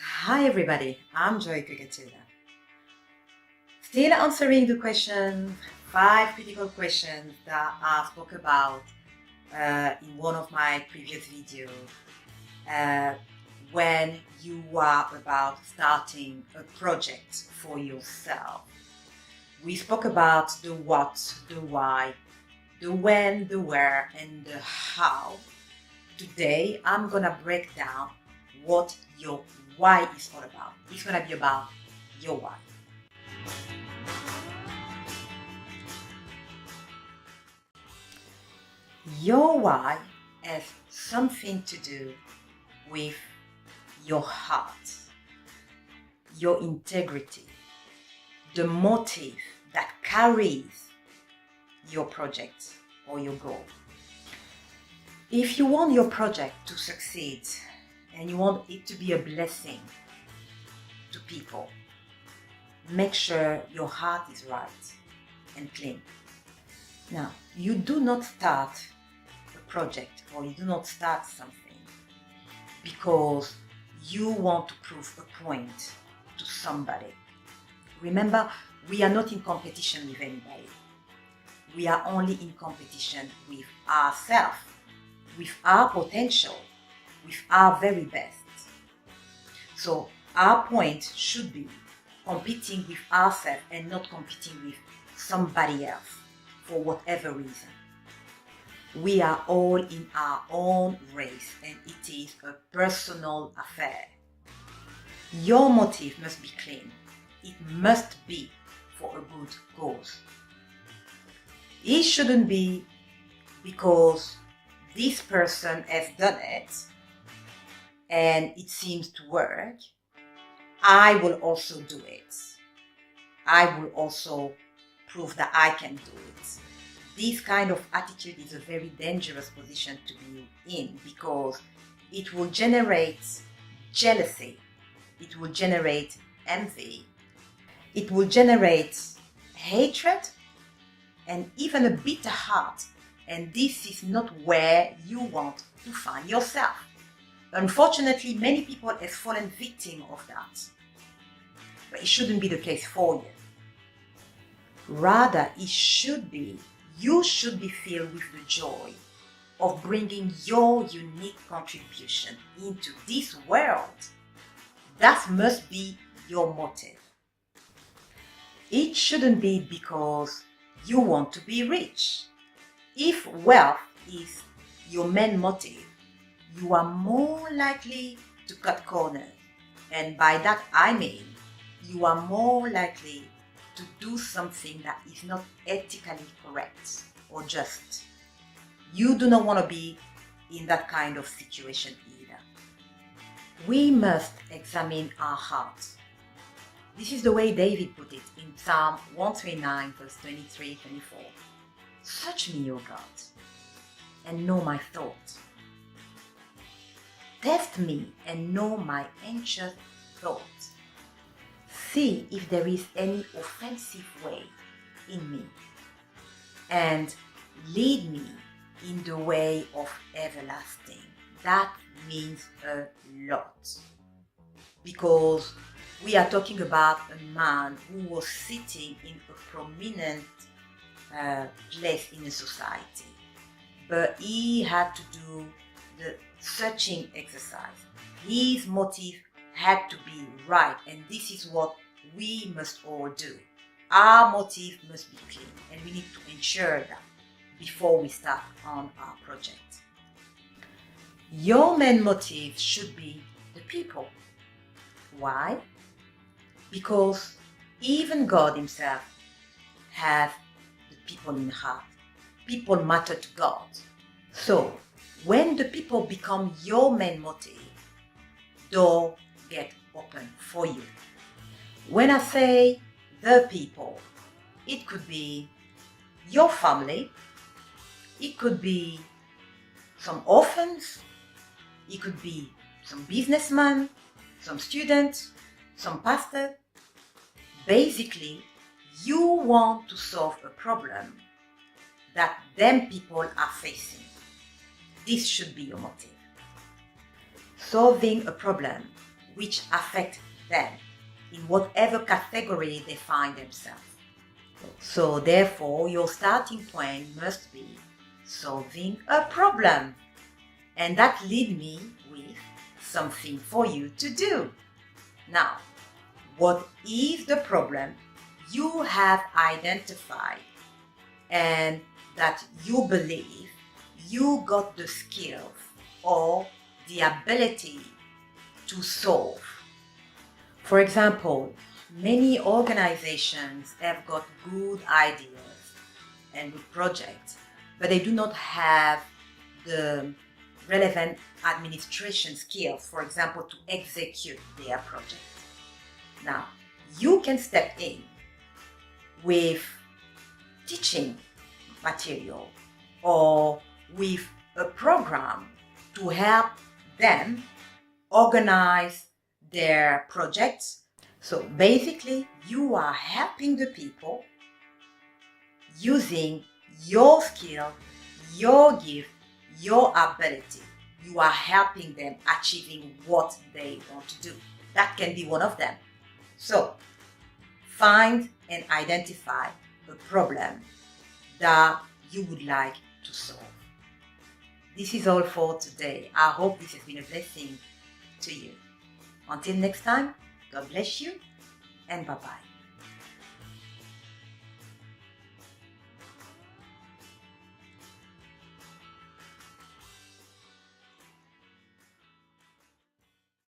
Hi everybody, I'm Joy Kugatula. Still answering the question, 5 critical questions that I spoke about in one of my previous videos. Uh, when you are about starting a project for yourself. We spoke about the what, the why, the when, the where, and the how. Today, I'm gonna break down what your why is all about. It's gonna be about your why. Your why has something to do with your heart, your integrity, the motive that carries your project or your goal. If you want your project to succeed and you want it to be a blessing to people, make sure your heart is right and clean. Now, you do not start a project or you do not start something because you want to prove a point to somebody. Remember, we are not in competition with anybody. We are only in competition with ourselves, with our potential, with our very best. So our point should be competing with ourselves and not competing with somebody else for whatever reason. We are all in our own race and it is a personal affair. Your motive must be clean. It must be for a good cause. It shouldn't be because this person has done it and it seems to work. I will also do it. I will also prove that I can do it. This kind of attitude is a very dangerous position to be in because it will generate jealousy, it will generate envy, it will generate hatred and even a bitter heart. And this is not where you want to find yourself. Unfortunately, many people have fallen victim of that. But it shouldn't be the case for you. Rather, it should be, you should be filled with the joy of bringing your unique contribution into this world. That must be your motive. It shouldn't be because you want to be rich. If wealth is your main motive, you are more likely to cut corners. And by that I mean, you are more likely to do something that is not ethically correct or just. You do not want to be in that kind of situation either. We must examine our hearts. This is the way David put it in Psalm 139, verse 23-24. Search me, O God, and know my thoughts. Test me and know my anxious thoughts. See if there is any offensive way in me, and lead me in the way of everlasting. That means a lot, because we are talking about a man who was sitting in a prominent place in a society, but he had to do the searching exercise. His motive had to be right, and this is what we must all do. Our motive must be clean, and we need to ensure that before we start on our project. Your main motive should be the people. Why? Because even God himself has the people in heart. People matter to God. So when the people become your main motive, doors get open for you. When I say the people, it could be your family, it could be some orphans, it could be some businessmen, some students, some pastor. Basically, you want to solve a problem that them people are facing. This should be your motive. Solving a problem which affect them in whatever category they find themselves. So therefore, your starting point must be solving a problem. And that leads me with something for you to do. Now, what is the problem you have identified and that you believe you got the skills or the ability to solve? For example, many organizations have got good ideas and good projects, but they do not have the relevant administration skills, for example, to execute their project. Now, you can step in with teaching material or with a program to help them organize their projects. So basically, you are helping the people using your skill, your gift, your ability. You are helping them achieving what they want to do. That can be one of them. So find and identify a problem that you would like to solve. This is all for today. I hope this has been a blessing to you. Until next time, God bless you and bye-bye.